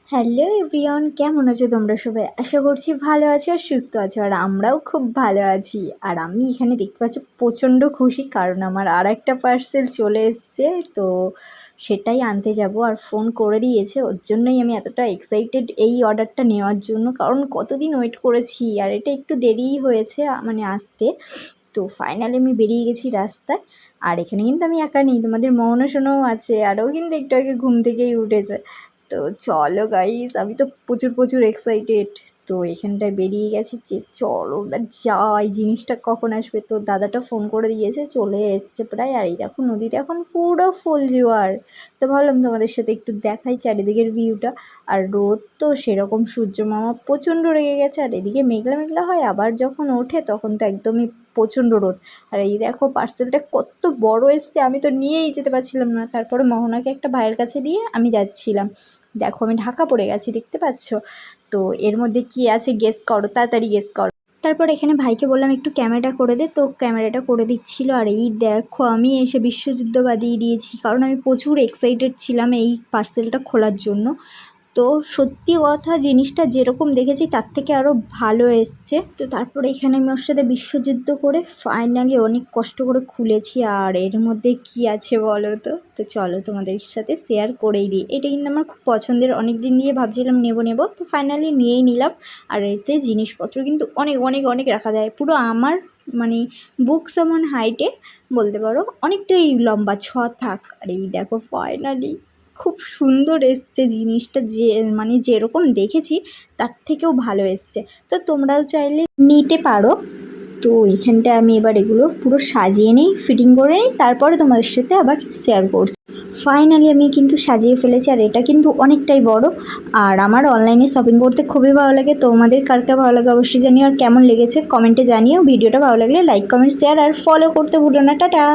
Hello everyone, কেমন আছো তোমরা সবাই? আশা করছি ভালো আছো আর সুস্থ আছো, আর আমরাও খুব ভালো আছি। আর আমি এখানে দেখতে পাচ্ছি প্রচণ্ড খুশি, কারণ আমার আর একটা পার্সেল চলে এসছে। তো সেটাই আনতে যাব, আর ফোন করে দিয়েছে। ওর জন্যই আমি এতটা এক্সাইটেড এই অর্ডারটা নেওয়ার জন্য, কারণ কতদিন ওয়েট করেছি। আর এটা একটু দেরিই হয়েছে মানে আসতে। তো ফাইনালি আমি বেরিয়ে গেছি রাস্তায়। আর এখানে কিন্তু আমি একা নেই, তোমাদের মোহনা সোনাও আছে, আর ও কিন্তু একটু আগে ঘুম থেকেই উঠেছে। তো চলো গাইস, আমি তো প্রচুর প্রচুর এক্সাইটেড। তো এখানটায় বেরিয়ে গেছি যে চলো ওটা যাই, জিনিসটা কখন আসবে। তো দাদাটা ফোন করে দিয়েছে, চলে এসছে প্রায়। আর এই দেখো নদীতে এখন পুরো ফুল জোয়ার। তো ভাবলাম তোমাদের সাথে একটু দেখাই চারিদিকের ভিউটা। আর রোদ তো সেরকম, সূর্য মামা প্রচণ্ড রেগে গেছে। আর এদিকে মেঘলা মেঘলা হয়, আবার যখন ওঠে তখন তো একদমই প্রচণ্ড রোদ। আর এই দেখো পার্সেলটা কত বড় এসছে, আমি তো নিয়েই যেতে পারছিলাম না। তারপরে মোহনাকে একটা ভাইয়ের কাছে দিয়ে আমি যাচ্ছিলাম। দেখো আমি ঢাকা পড়ে গেছি, দেখতে পাচ্ছ? তো এর মধ্যে কি আছে গেস করো, তাড়াতাড়ি গেস করো। তারপর এখানে ভাইকে বললাম একটু ক্যামেরাটা করে দে, তো ক্যামেরাটা করে দিচ্ছিল। আর এই দেখো আমি এসে বিশ্বযুদ্ধ বাদিয়ে দিয়েছি, কারণ আমি প্রচুর এক্সাইটেড ছিলাম এই পার্সেলটা খোলার জন্য। তো সত্যি কথা, জিনিসটা যেরকম দেখেছি তার থেকে আরও ভালো এসছে। তো তারপরে এখানে আমি ওর সাথে বিশ্বযুদ্ধ করে ফাইনালি অনেক কষ্ট করে খুলেছি। আর এর মধ্যে কি আছে বলো তো? তো চলো তোমাদের সাথে শেয়ার করেই দিই। এটা কিন্তু আমার খুব পছন্দের, অনেক দিন দিয়ে ভাবছিলাম নেব নেব, তো ফাইনালি নিয়েই নিলাম। আর এতে জিনিসপত্র কিন্তু অনেক অনেক অনেক রাখা যায়, পুরো আমার মানে বুক সমান হাইটে বলতে পারো, অনেকটাই লম্বা, 6 থাক। আর এই দেখো ফাইনালি খুব সুন্দর এসছে জিনিসটা, যে মানে যেরকম দেখেছি তার থেকেও ভালো এসছে। তো তোমরাও চাইলে নিতে পারো। তো এখানটায় আমি এবার এগুলো পুরো সাজিয়ে নিই, ফিটিং করে নিই, তারপরে তোমাদের সাথে আবার শেয়ার করছি। ফাইনালি আমি কিন্তু সাজিয়ে ফেলেছি। আর এটা কিন্তু অনেকটাই বড়। আর আমার অনলাইনে শপিং করতে খুবই ভালো লাগে। তোমাদের কার কার ভালো লাগে অবশ্যই জানিও, আর কেমন লেগেছে কমেন্টে জানিও। ভিডিওটা ভালো লাগলে লাইক কমেন্ট শেয়ার আর ফলো করতে ভুলো না। টাটা।